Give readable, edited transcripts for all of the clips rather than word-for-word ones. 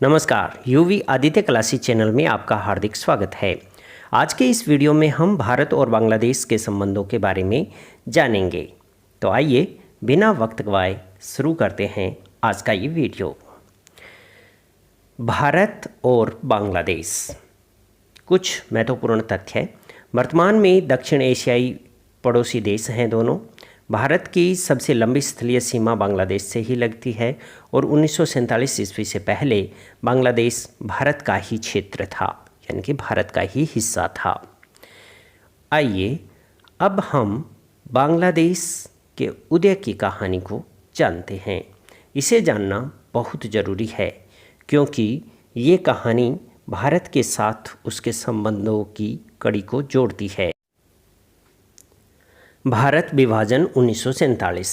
नमस्कार, UV Aditya classy channel में आपका हार्दिक स्वागत है। आज के इस वीडियो में हम भारत और बांग्लादेश के संबंधों के बारे में जानेंगे। तो आइए बिना वक्त गवाए शुरू करते हैं आज का ये वीडियो। भारत और बांग्लादेश, कुछ महत्वपूर्ण तथ्य है। वर्तमान में दक्षिण एशियाई पड़ोसी देश हैं दोनों। भारत की सबसे लंबी स्थलीय सीमा बांग्लादेश से ही लगती है और 1947 ईस्वी से पहले बांग्लादेश भारत का ही क्षेत्र था, यानी कि भारत का ही हिस्सा था। आइए अब हम बांग्लादेश के उदय की कहानी को जानते हैं। इसे जानना बहुत ज़रूरी है क्योंकि ये कहानी भारत के साथ उसके संबंधों की कड़ी को जोड़ती है। भारत विभाजन 1947।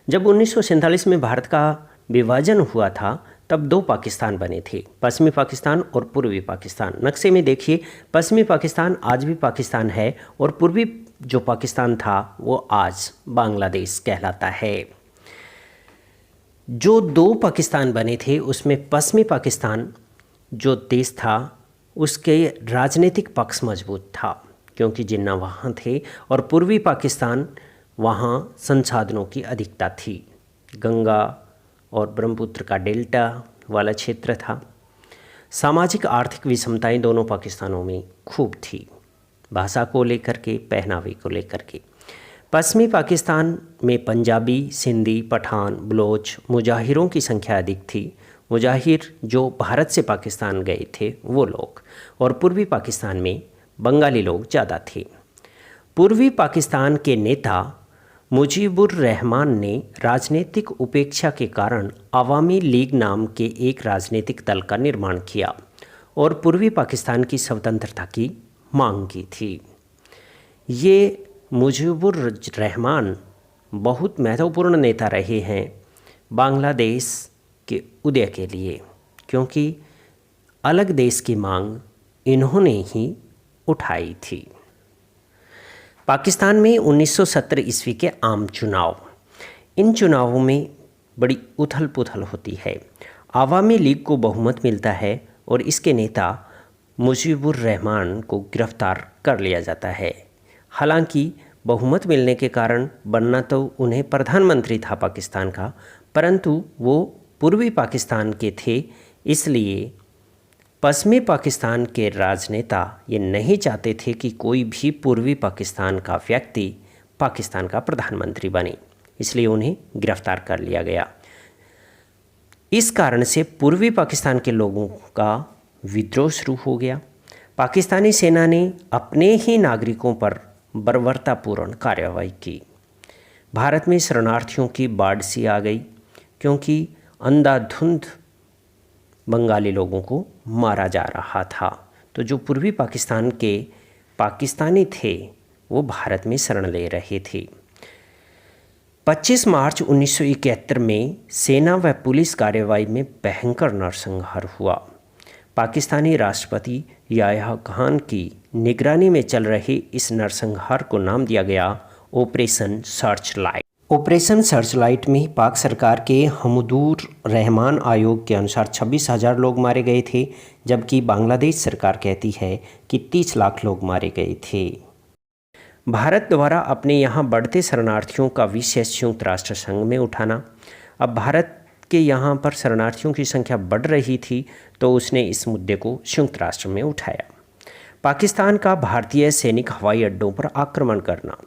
जब 1947 में भारत का विभाजन हुआ था तब दो पाकिस्तान बने थे, पश्चिमी पाकिस्तान और पूर्वी पाकिस्तान। नक्शे में देखिए, पश्चिमी पाकिस्तान आज भी पाकिस्तान है और पूर्वी जो पाकिस्तान था वो आज बांग्लादेश कहलाता है। जो दो पाकिस्तान बने थे उसमें पश्चिमी पाकिस्तान जो देश था उसके राजनीतिक पक्ष मजबूत था क्योंकि जिन्ना वहाँ थे, और पूर्वी पाकिस्तान वहाँ संसाधनों की अधिकता थी। गंगा और ब्रह्मपुत्र का डेल्टा वाला क्षेत्र था। सामाजिक आर्थिक विषमताएं दोनों पाकिस्तानों में खूब थी, भाषा को लेकर के, पहनावे को लेकर के। पश्चिमी पाकिस्तान में पंजाबी, सिंधी, पठान, बलोच, मुजाहिरों की संख्या अधिक थी। मुजाहिर जो भारत से पाकिस्तान गए थे वो लोग, और पूर्वी पाकिस्तान में बंगाली लोग ज़्यादा थे। पूर्वी पाकिस्तान के नेता मुजीबुर रहमान ने राजनीतिक उपेक्षा के कारण अवामी लीग नाम के एक राजनीतिक दल का निर्माण किया और पूर्वी पाकिस्तान की स्वतंत्रता की मांग की थी। ये मुजीबुर रहमान बहुत महत्वपूर्ण नेता रहे हैं बांग्लादेश के उदय के लिए, क्योंकि अलग देश की मांग इन्होंने ही उठाई थी। पाकिस्तान में 1970 ईस्वी के आम चुनाव। इन चुनावों में बड़ी उथल पुथल होती है। आवामी लीग को बहुमत मिलता है और इसके नेता मुजीबुर रहमान को गिरफ्तार कर लिया जाता है। हालांकि बहुमत मिलने के कारण बनना तो उन्हें प्रधानमंत्री था पाकिस्तान का, परंतु वो पूर्वी पाकिस्तान के थे, इसलिए पश्चिमी पाकिस्तान के राजनेता ये नहीं चाहते थे कि कोई भी पूर्वी पाकिस्तान का व्यक्ति पाकिस्तान का प्रधानमंत्री बने, इसलिए उन्हें गिरफ्तार कर लिया गया। इस कारण से पूर्वी पाकिस्तान के लोगों का विद्रोह शुरू हो गया। पाकिस्तानी सेना ने अपने ही नागरिकों पर बर्बरतापूर्ण कार्रवाई की। भारत में शरणार्थियों की बाढ़ सी आ गई क्योंकि अंधाधुंध बंगाली लोगों को मारा जा रहा था। तो जो पूर्वी पाकिस्तान के पाकिस्तानी थे वो भारत में शरण ले रहे थे। 25 मार्च 1971 में सेना व पुलिस कार्रवाई में भयंकर नरसंहार हुआ। पाकिस्तानी राष्ट्रपति याह्या खान की निगरानी में चल रहे इस नरसंहार को नाम दिया गया ऑपरेशन सर्चलाइट। ऑपरेशन सर्चलाइट में पाक सरकार के हमदूर रहमान आयोग के अनुसार 26,000 लोग मारे गए थे, जबकि बांग्लादेश सरकार कहती है कि 30 लाख लोग मारे गए थे। भारत द्वारा अपने यहाँ बढ़ते शरणार्थियों का विषय संयुक्त राष्ट्र संघ में उठाना। अब भारत के यहाँ पर शरणार्थियों की संख्या बढ़ रही थी तो उसने इस मुद्दे को संयुक्त राष्ट्र में उठाया। पाकिस्तान का भारतीय सैनिक हवाई अड्डों पर आक्रमण करना।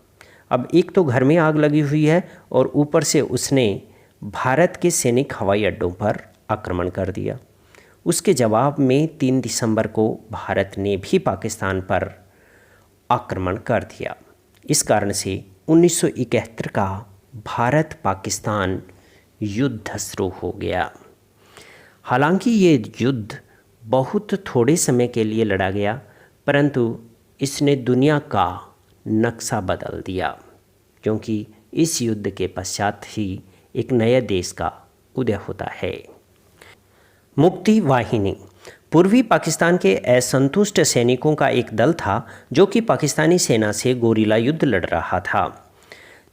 अब एक तो घर में आग लगी हुई है और ऊपर से उसने भारत के सैनिक हवाई अड्डों पर आक्रमण कर दिया। उसके जवाब में 3 दिसंबर को भारत ने भी पाकिस्तान पर आक्रमण कर दिया। इस कारण से 1971 का भारत पाकिस्तान युद्ध शुरू हो गया। हालांकि ये युद्ध बहुत थोड़े समय के लिए लड़ा गया, परंतु इसने दुनिया का नक्शा बदल दिया, क्योंकि इस युद्ध के पश्चात ही एक नए देश का उदय होता है। मुक्ति वाहिनी पूर्वी पाकिस्तान के असंतुष्ट सैनिकों का एक दल था जो कि पाकिस्तानी सेना से गोरिल्ला युद्ध लड़ रहा था।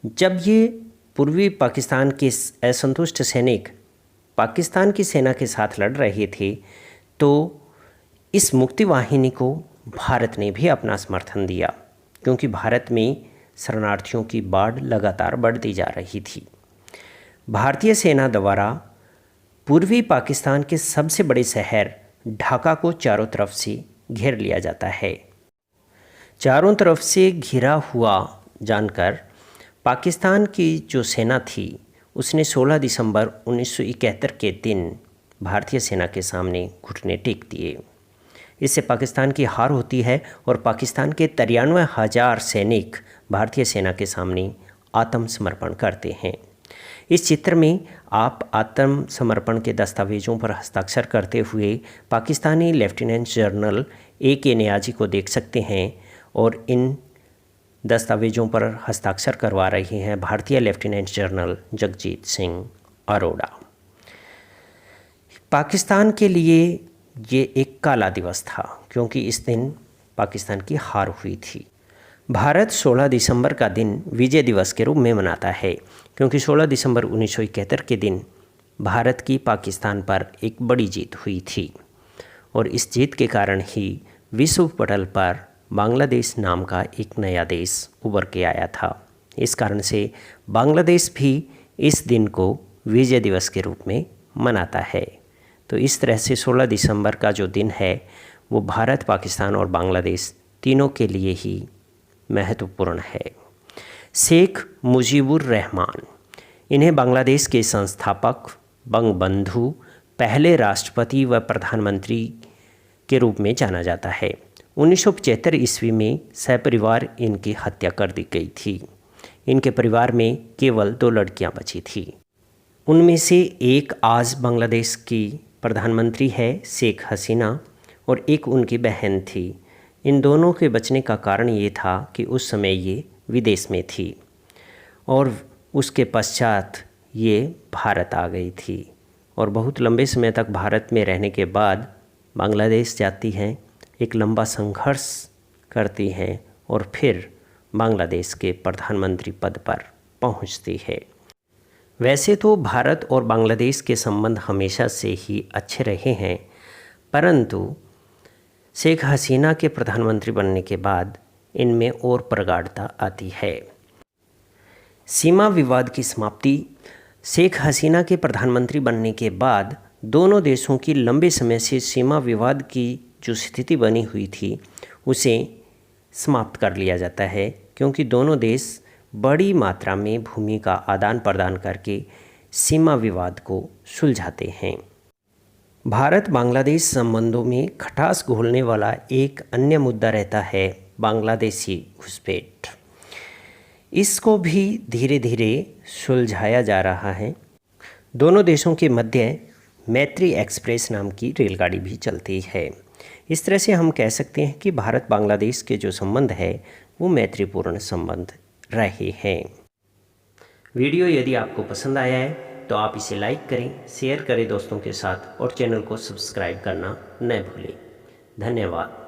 जब ये पूर्वी पाकिस्तान के असंतुष्ट सैनिक पाकिस्तान की सेना के साथ लड़ रहे थे, तो इस मुक्ति वाहिनी को भारत ने भी अपना समर्थन दिया, क्योंकि भारत में शरणार्थियों की बाढ़ लगातार बढ़ती जा रही थी। भारतीय सेना द्वारा पूर्वी पाकिस्तान के सबसे बड़े शहर ढाका को चारों तरफ से घेर लिया जाता है। चारों तरफ से घिरा हुआ जानकर पाकिस्तान की जो सेना थी उसने 16 दिसंबर 1971 के दिन भारतीय सेना के सामने घुटने टेक दिए। इससे पाकिस्तान की हार होती है और पाकिस्तान के 93,000 सैनिक भारतीय सेना के सामने आत्मसमर्पण करते हैं। इस चित्र में आप आत्मसमर्पण के दस्तावेजों पर हस्ताक्षर करते हुए Pakistani lieutenant general A.K. Niazi को देख सकते हैं और इन दस्तावेजों पर हस्ताक्षर करवा रहे हैं भारतीय लेफ्टिनेंट जनरल जगजीत सिंह अरोड़ा। पाकिस्तान के लिए ये एक काला दिवस था, क्योंकि इस दिन पाकिस्तान की हार हुई थी। भारत 16 दिसंबर का दिन विजय दिवस के रूप में मनाता है, क्योंकि 16 दिसंबर 1971 के दिन भारत की पाकिस्तान पर एक बड़ी जीत हुई थी और इस जीत के कारण ही विश्व पटल पर बांग्लादेश नाम का एक नया देश उभर के आया था। इस कारण से बांग्लादेश भी इस दिन को विजय दिवस के रूप में मनाता है। तो इस तरह से 16 दिसंबर का जो दिन है वो भारत, पाकिस्तान और बांग्लादेश तीनों के लिए ही महत्वपूर्ण है। शेख मुजीबुर रहमान, इन्हें बांग्लादेश के संस्थापक, बंगबंधु, पहले राष्ट्रपति व प्रधानमंत्री के रूप में जाना जाता है। 1975 ईस्वी में सपरिवार इनकी हत्या कर दी गई थी। इनके परिवार में केवल 2 लड़कियां बची थी। उनमें से एक आज बांग्लादेश की प्रधानमंत्री है, शेख हसीना, और एक उनकी बहन थी। इन दोनों के बचने का कारण ये था कि उस समय ये विदेश में थी और उसके पश्चात ये भारत आ गई थी और बहुत लंबे समय तक भारत में रहने के बाद बांग्लादेश जाती हैं, एक लंबा संघर्ष करती हैं और फिर बांग्लादेश के प्रधानमंत्री पद पर पहुंचती है। वैसे तो भारत और बांग्लादेश के संबंध हमेशा से ही अच्छे रहे हैं, परंतु शेख हसीना के प्रधानमंत्री बनने के बाद इनमें और प्रगाढ़ता आती है। सीमा विवाद की समाप्ति। शेख हसीना के प्रधानमंत्री बनने के बाद दोनों देशों की लंबे समय से सीमा विवाद की जो स्थिति बनी हुई थी उसे समाप्त कर लिया जाता है, क्योंकि दोनों देश बड़ी मात्रा में भूमि का आदान प्रदान करके सीमा विवाद को सुलझाते हैं। भारत बांग्लादेश संबंधों में खटास घोलने वाला एक अन्य मुद्दा रहता है बांग्लादेशी घुसपैठ। इसको भी धीरे धीरे सुलझाया जा रहा है। दोनों देशों के मध्य मैत्री एक्सप्रेस नाम की रेलगाड़ी भी चलती है। इस तरह से हम कह सकते हैं कि भारत बांग्लादेश के जो संबंध है वो मैत्रीपूर्ण संबंध रहे हैं। वीडियो यदि आपको पसंद आया है तो आप इसे लाइक करें, शेयर करें दोस्तों के साथ और चैनल को सब्सक्राइब करना न भूलें। धन्यवाद।